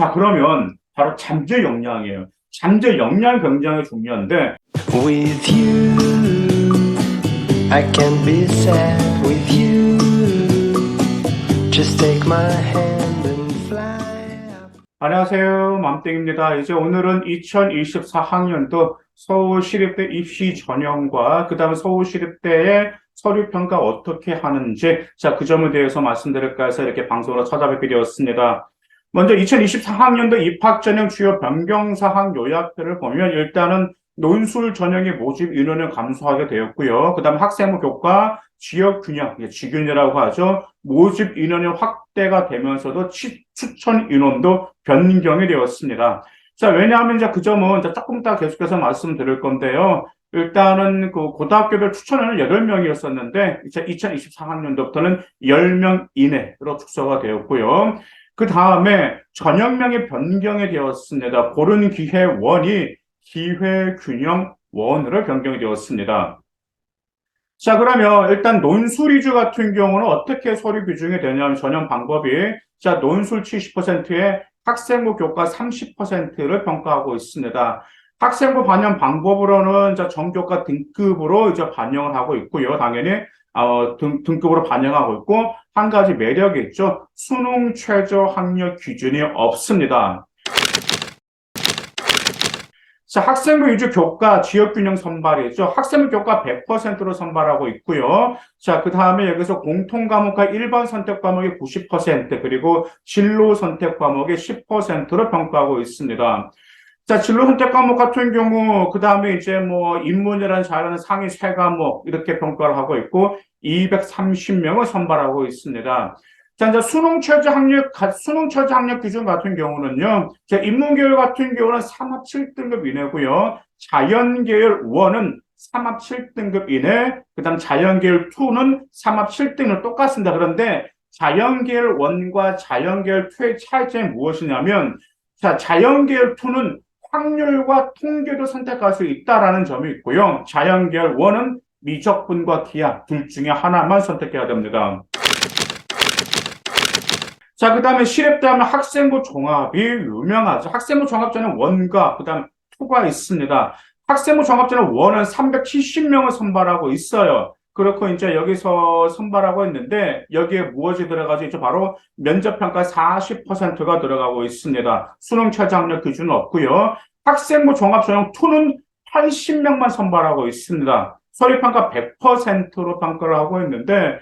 자, 그러면 바로 잠재 역량이에요. 잠재 역량 굉장히 중요한데, With you, I can be sad with you. Just take my hand and fly up. 안녕하세요. 맘땡입니다. 이제 오늘은 2024학년도 서울시립대 입시 전형과 그 다음에 서울시립대의 서류평가 어떻게 하는지, 자, 그 점에 대해서 말씀드릴까 해서 이렇게 방송으로 찾아뵙게 되었습니다. 먼저 2024학년도 입학전형 주요 변경사항 요약들을 보면 일단은 논술 전형의 모집 인원을 감소하게 되었고요. 그 다음에 학생부 교과 지역균형, 지균이라고 하죠. 모집 인원이 확대가 되면서도 추천 인원도 변경이 되었습니다. 자, 왜냐하면 이제 그 점은 이제 조금 이따 계속해서 말씀드릴 건데요. 일단은 그 고등학교별 추천인은 8명이었었는데, 이제 2024학년도부터는 10명 이내로 축소가 되었고요. 그 다음에 전형명이 변경이 되었습니다. 고른 기회원이 기회균형원으로 변경이 되었습니다. 자, 그러면 일단 논술 위주 같은 경우는 어떻게 서류 규정이 되냐면 전형 방법이, 자, 논술 70%에 학생부 교과 30%를 평가하고 있습니다. 학생부 반영 방법으로는 전교과 등급으로 이제 반영을 하고 있고요. 당연히 등급으로 반영하고 있고, 한 가지 매력이 있죠. 수능 최저 학력 기준이 없습니다. 자, 학생부 위주 교과 지역균형 선발이죠. 학생부 교과 100%로 선발하고 있고요. 자, 그 다음에 여기서 공통과목과 일반 선택 과목이 90%, 그리고 진로 선택 과목이 10%로 평가하고 있습니다. 자, 진로 선택 과목 같은 경우, 그 다음에 이제 인문이라는 자료는 상위 3과목 이렇게 평가를 하고 있고, 230명을 선발하고 있습니다. 자, 이제 수능 최저 학력 기준 같은 경우는요, 자, 인문계열 같은 경우는 3합 7등급 이내고요, 자연계열 1은 3합 7등급 이내, 그 다음 자연계열 2는 3합 7등급 똑같습니다. 그런데 자연계열 1과 자연계열 2의 차이점이 무엇이냐면, 자, 자연계열 2는 확률과 통계도 선택할 수 있다라는 점이 있고요. 자연계열 1은 미적분과 기하 둘 중에 하나만 선택해야 됩니다. 자, 그 다음에 시립대 하면 학생부 종합이 유명하죠. 학생부 종합전은 1과 그 다음 2가 있습니다. 학생부 종합전은 1은 370명을 선발하고 있어요. 그렇고 이제 여기서 선발하고 있는데 여기에 무엇이 들어가죠? 이제 바로 면접평가 40%가 들어가고 있습니다. 수능 최저 학력 기준은 없고요. 학생부 종합전형 2는 80명만 선발하고 있습니다. 서류평가 100%로 평가를 하고 있는데,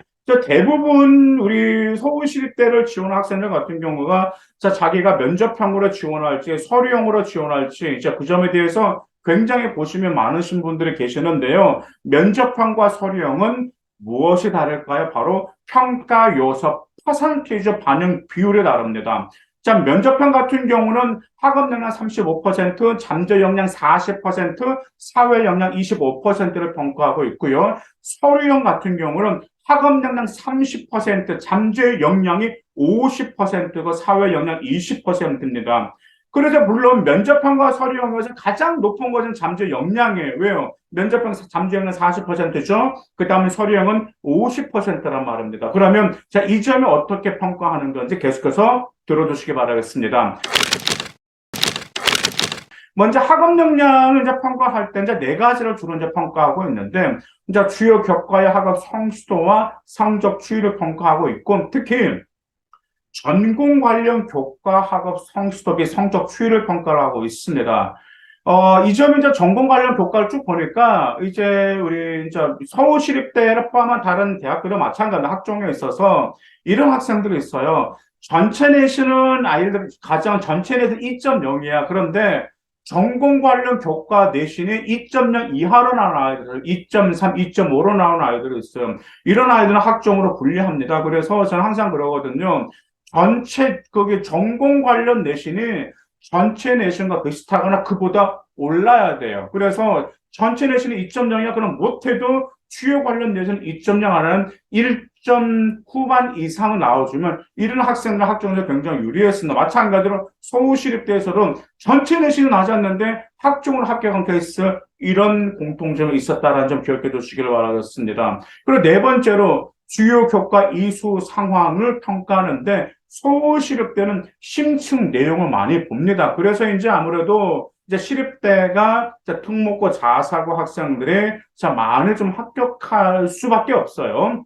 대부분 우리 서울시립대를 지원한 학생들 같은 경우가 자기가 면접형으로 지원할지 서류형으로 지원할지 이제 그 점에 대해서 굉장히 고심이 많으신 분들이 계시는데요. 면접형과 서류형은 무엇이 다를까요? 바로 평가 요소 퍼센티지 반영 비율이 다릅니다. 자, 면접형 같은 경우는 학업 역량 35%, 잠재 역량 40%, 사회 역량 25%를 평가하고 있고요. 서류형 같은 경우는 학업 역량 30%, 잠재 역량이 50%고 사회 역량 20%입니다. 그래서 물론 면접형과 서류형에서 가장 높은 것은 잠재 역량이에요. 왜요? 면접형 잠재 역량 40%죠. 그 다음에 서류형은 50%란 말입니다. 그러면 자, 이 점을 어떻게 평가하는 건지 계속해서 들어주시기 바라겠습니다. 먼저 학업 역량을 이제 평가할 때 이제 4가지를 주로 이제 평가하고 있는데, 이제 주요 교과의 학업 성취도와 성적 추이를 평가하고 있고, 특히 전공 관련 교과 학업 성취도 및 성적 추이를 평가를 하고 있습니다. 이 점이 이제 전공 관련 교과를 쭉 보니까 이제 우리 이제 서울시립대를 포함한 다른 대학교도 마찬가지로 학종에 있어서 이런 학생들이 있어요. 전체 내신은 아이들 가장 전체 내신 2.0이야. 그런데 전공 관련 교과 내신이 2.0 이하로 나오는 아이들, 2.3, 2.5로 나오는 아이들이 있어요. 이런 아이들은 학종으로 분리합니다. 그래서 저는 항상 그러거든요. 거기 전공 관련 내신이 전체 내신과 비슷하거나 그보다 올라야 돼요. 그래서 전체 내신이 2.0이야. 그럼 못해도 주요 관련 내신 2.0 안에는 1점 후반 이상 나와주면 이런 학생들 학종에서 굉장히 유리했습니다. 마찬가지로 서울시립대에서도 전체 내신은 낮았는데 학종으로 합격한 케이스 이런 공통점이 있었다라는 점 기억해 두시기를 바라겠습니다. 그리고 네 번째로 주요 교과 이수 상황을 평가하는데 서울시립대는 심층 내용을 많이 봅니다. 그래서 이제 아무래도 이제 시립대가 이제 특목고 자사고 학생들이 많이 좀 합격할 수밖에 없어요.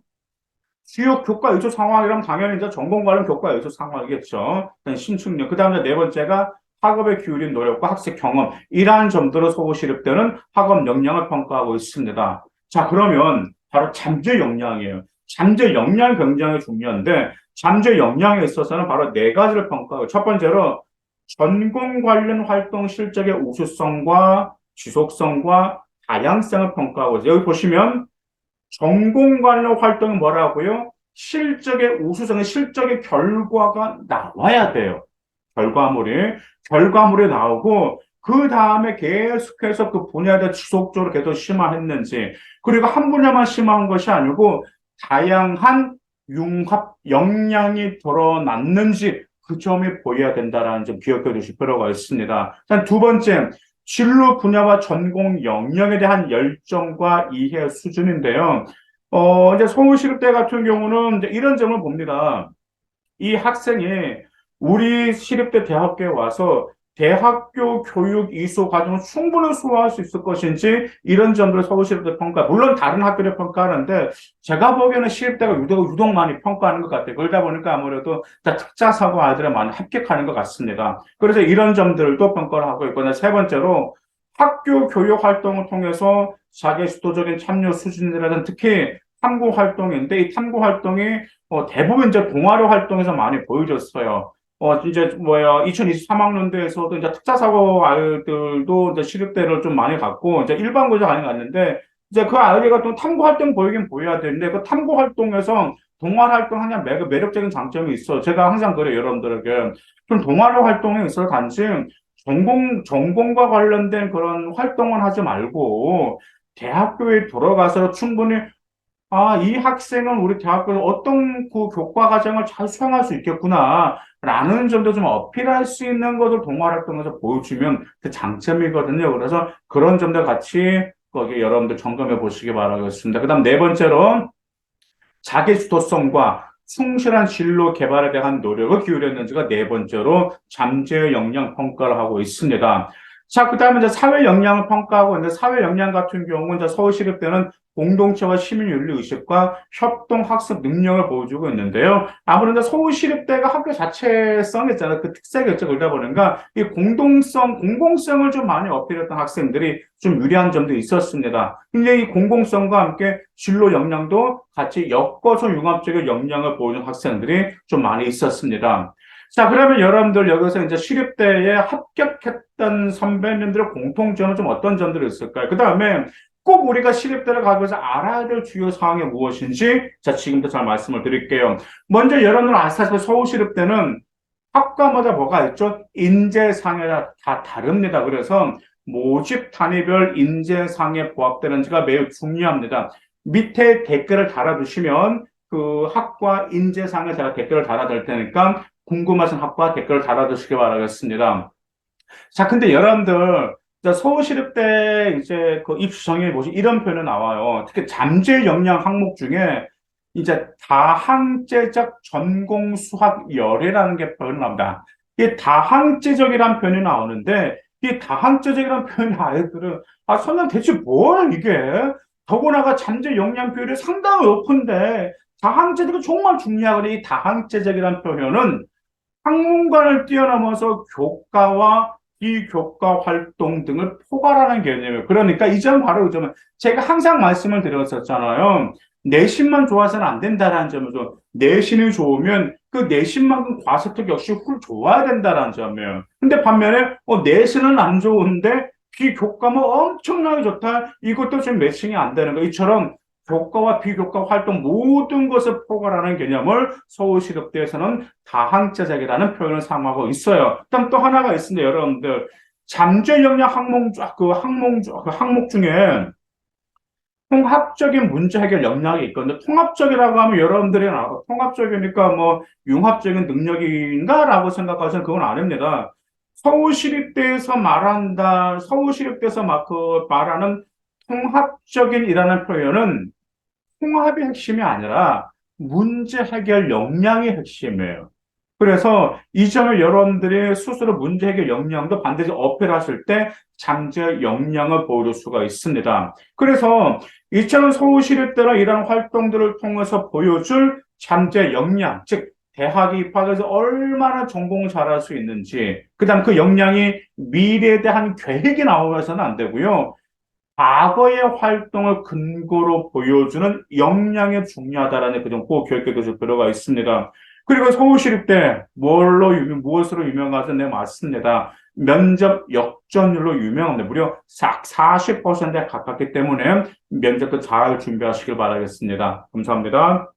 주요 교과 이수 상황이라면 당연히 이제 전공 관련 교과 이수 상황이겠죠. 심층력. 그 다음에 네 번째가 학업에 기울인 노력과 학습 경험. 이러한 점들을 서울시립대는 학업 역량을 평가하고 있습니다. 자, 그러면 바로 잠재 역량이에요. 잠재 역량 굉장히 중요한데, 잠재 역량에 있어서는 바로 네 가지를 평가하고, 첫 번째로 전공 관련 활동 실적의 우수성과 지속성과 다양성을 평가하고 있어요. 여기 보시면 전공 관련 활동이 뭐라고요? 실적의 우수성의 실적의 결과가 나와야 돼요. 결과물이 나오고 그 다음에 계속해서 그 분야에 대해 지속적으로 계속 심화했는지 그리고 한 분야만 심화한 것이 아니고 다양한 융합 역량이 드러났는지 그 점이 보여야 된다라는 점 기억해 두실 필요가 있습니다. 두 번째, 진로 분야와 전공 영역에 대한 열정과 이해 수준인데요. 이제 서울시립대 같은 경우는 이제 이런 점을 봅니다. 이 학생이 우리 시립대 대학교에 와서 대학교 교육 이수 과정을 충분히 수호할 수 있을 것인지 이런 점들을 서울시립대 평가, 물론 다른 학교를 평가하는데 제가 보기에는 시립대가 유독 많이 평가하는 것 같아요. 그러다 보니까 아무래도 특자사고 아이들을 많이 합격하는 것 같습니다. 그래서 이런 점들도 평가를 하고 있고, 세 번째로 학교 교육 활동을 통해서 자기 주도적인 참여 수준이라든 특히 탐구 활동인데 이 탐구 활동이 대부분 이제 동아리 활동에서 많이 보여줬어요. 이제 2023학년도에서도 이제 특자사고 아이들도 이제 시립대를 좀 많이 갔고 이제 일반고사 많이 갔는데 이제 그 아이들이 또 탐구 활동 보이긴 보여야 되는데 그 탐구 활동에서 동아리 활동하냐 매력적인 장점이 있어. 제가 항상 그래요, 여러분들에게. 좀 동아리 활동에 있어서 단지 전공과 관련된 그런 활동을 하지 말고 대학교에 들어가서 충분히 이 학생은 우리 대학교에서 어떤 그 교과 과정을 잘 수행할 수 있겠구나, 라는 점도 좀 어필할 수 있는 것을 동아리 활동에서 보여주면 그 장점이거든요. 그래서 그런 점들 같이 거기 여러분들 점검해 보시기 바라겠습니다. 그 다음 네 번째로 자기 주도성과 충실한 진로 개발에 대한 노력을 기울였는지가 네 번째로 잠재 역량 평가를 하고 있습니다. 자, 그 다음에 이제 사회 역량을 평가하고 있는데 사회 역량 같은 경우는 이제 서울시립대는 공동체와 시민윤리 의식과 협동 학습 능력을 보여주고 있는데요. 아무래도 서울시립대가 학교 자체성이 있잖아요. 그 특색이었죠. 그러다 보니까 이 공공성을 좀 많이 어필했던 학생들이 좀 유리한 점도 있었습니다. 근데 이 공공성과 함께 진로 역량도 같이 엮어서 융합적인 역량을 보여준 학생들이 좀 많이 있었습니다. 자, 그러면 여러분들 여기서 이제 시립대에 합격했던 선배님들의 공통점은 좀 어떤 점들이 있을까요? 그 다음에 꼭 우리가 시립대를 가기 위해서 알아야 될 주요 사항이 무엇인지, 자, 지금부터 잘 말씀을 드릴게요. 먼저 여러분들 아시다시피 서울시립대는 학과마다 뭐가 있죠? 인재상에가 다 다릅니다. 그래서 모집 단위별 인재상에 부합되는지가 매우 중요합니다. 밑에 댓글을 달아두시면 그 학과 인재상에 제가 댓글을 달아둘 테니까 궁금하신 학과 댓글을 달아두시기 바라겠습니다. 자, 근데 여러분들, 서울시립대 이제 그 입시정에 보시 이런 표현이 나와요. 특히 잠재 역량 항목 중에 이제 다항제적 전공 수학 열애라는 게 표현이 나옵니다. 이 다항제적이라는 표현이 나오는데 이 다항제적이라는 표현이 아이들은 선생님 대체 뭐야 이게? 더구나가 잠재 역량 비율이 상당히 높은데 다항제적이 정말 중요하거든요. 이 다항제적이라는 표현은 학문관을 뛰어넘어서 교과와 비교과 활동 등을 포괄하는 개념이에요. 그러니까 이 점 바로 이 점은 제가 항상 말씀을 드렸었잖아요. 내신만 좋아서는 안 된다라는 점이죠. 내신이 좋으면 그 내신만큼 과세특 역시 좋아야 된다라는 점이에요. 근데 반면에 내신은 안 좋은데 비교과만 엄청나게 좋다. 이것도 지금 매칭이 안 되는 거. 이처럼 교과와 비교과 활동 모든 것을 포괄하는 개념을 서울시립대에서는 다항제적이라는 표현을 사용하고 있어요. 그다음 또 하나가 있습니다, 여러분들. 잠재 역량 항목 중에 통합적인 문제 해결 역량이 있거든요. 통합적이라고 하면 여러분들이 통합적이니까 뭐 융합적인 능력인가라고 생각하시면 그건 아닙니다. 서울시립대에서 말하는 통합적인이라는 표현은 통합의 핵심이 아니라 문제 해결 역량이 핵심이에요. 그래서 이 점을 여러분들이 스스로 문제 해결 역량도 반드시 어필하실 때 잠재 역량을 보여줄 수가 있습니다. 그래서 이처럼 서울시립대나 이런 활동들을 통해서 보여줄 잠재 역량, 즉 대학에 입학해서 얼마나 전공을 잘할 수 있는지, 그다음 그 역량이 미래에 대한 계획이 나오면서는 안 되고요. 과거의 활동을 근거로 보여주는 역량이 중요하다라는 그런 꼭 교육에 들어가 있습니다. 그리고 서울시립대 무엇으로 유명하죠? 네, 맞습니다. 면접 역전율로 유명합니다. 무려 40%에 가깝기 때문에 면접도 잘 준비하시길 바라겠습니다. 감사합니다.